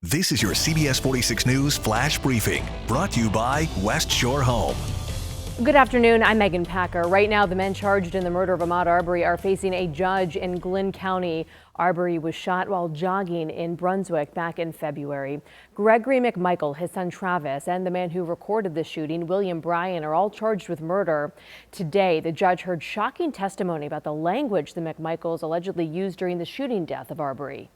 This is your CBS 46 News Flash Briefing, brought to you by West Shore Home. Good afternoon, I'm Megan Packer. Right now, the men charged in the murder of Ahmaud Arbery are facing a judge in GLYNN County. Arbery was shot while jogging in Brunswick back in February. Gregory McMichael, his son Travis, and the man who recorded the shooting, William Bryan, are all charged with murder. Today, the judge heard shocking testimony about the language the McMichaels allegedly used during the shooting death of Arbery.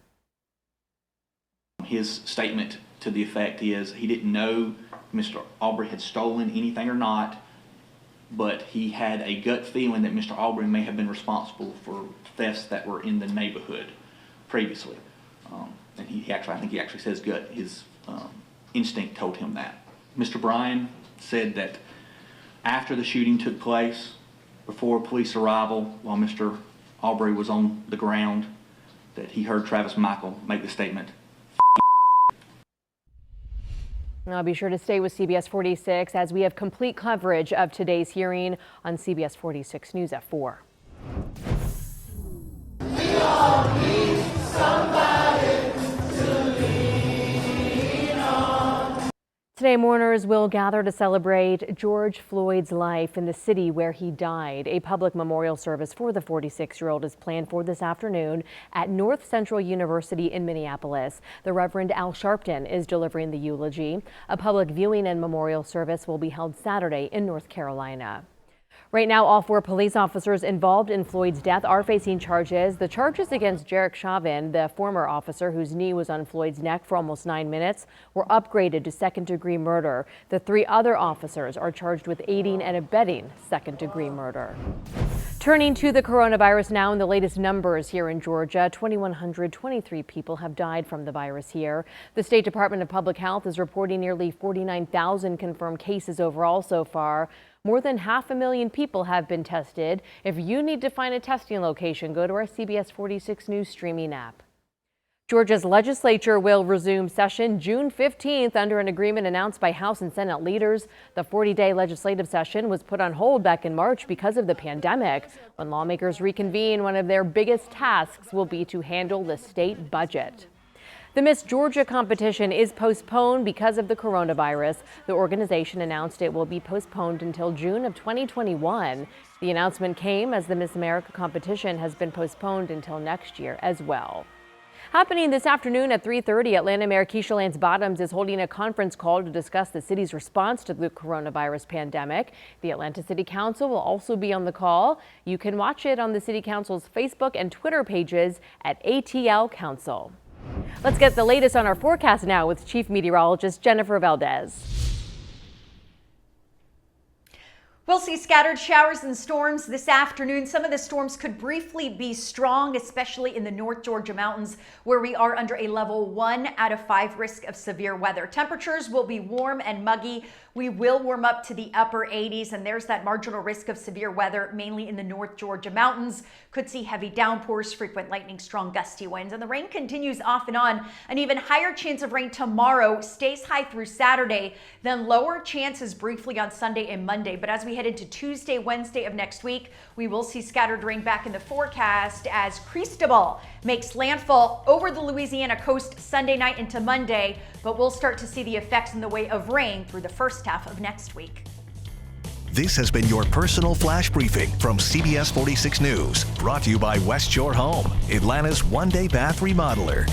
His statement to the effect is he didn't know Mr. Arbery had stolen anything or not, but he had a gut feeling that Mr. Arbery may have been responsible for thefts that were in the neighborhood previously. And I think he actually says gut. His instinct told him that. Mr. Bryan said that after the shooting took place, before police arrival, while Mr. Arbery was on the ground, that he heard Travis Michael make the statement. Now be sure to stay with CBS 46 as we have complete coverage of today's hearing on CBS 46 News at 4. We all need somebody to lean on. Today, mourners will gather to celebrate George Floyd's life in the city where he died. A public memorial service for the 46-year-old is planned for this afternoon at North Central University in Minneapolis. The Reverend Al Sharpton is delivering the eulogy. A public viewing and memorial service will be held Saturday in North Carolina. Right now, all 4 police officers involved in Floyd's death are facing charges. The charges against Jarek Chauvin, the former officer whose knee was on Floyd's neck for almost 9 minutes, were upgraded to second-degree murder. The 3 other officers are charged with aiding and abetting second-degree murder. Turning to the coronavirus now, and the latest numbers here in Georgia, 2,123 people have died from the virus here. The State Department of Public Health is reporting nearly 49,000 confirmed cases overall so far. More than 500,000 people have been tested. If you need to find a testing location, go to our CBS 46 News streaming app. Georgia's legislature will resume session June 15th under an agreement announced by House and Senate leaders. The 40-day legislative session was put on hold back in March because of the pandemic. When lawmakers reconvene, one of their biggest tasks will be to handle the state budget. The Miss Georgia competition is postponed because of the coronavirus. The organization announced it will be postponed until June of 2021. The announcement came as the Miss America competition has been postponed until next year as well. Happening this afternoon at 3:30, Atlanta Mayor Keisha Lance Bottoms is holding a conference call to discuss the city's response to the coronavirus pandemic. The Atlanta City Council will also be on the call. You can watch it on the City Council's Facebook and Twitter pages at ATL Council. Let's get the latest on our forecast now with Chief Meteorologist Jennifer Valdez. We'll see scattered showers and storms this afternoon. Some of the storms could briefly be strong, especially in the North Georgia mountains, where we are under a level 1 out of 5 risk of severe weather. Temperatures will be warm and muggy. We will warm up to the upper 80s, and there's that marginal risk of severe weather, mainly in the North Georgia mountains. Could see heavy downpours, frequent lightning, strong gusty winds, and the rain continues off and on. An even higher chance of rain tomorrow, stays high through Saturday, then lower chances briefly on Sunday and Monday. But as we head into Tuesday, Wednesday of next week, we will see scattered rain back in the forecast as Cristobal makes landfall over the Louisiana coast Sunday night into Monday, but we'll start to see the effects in the way of rain through the first half of next week. This has been your personal flash briefing from CBS 46 News, brought to you by West Shore Home, Atlanta's one-day bath remodeler.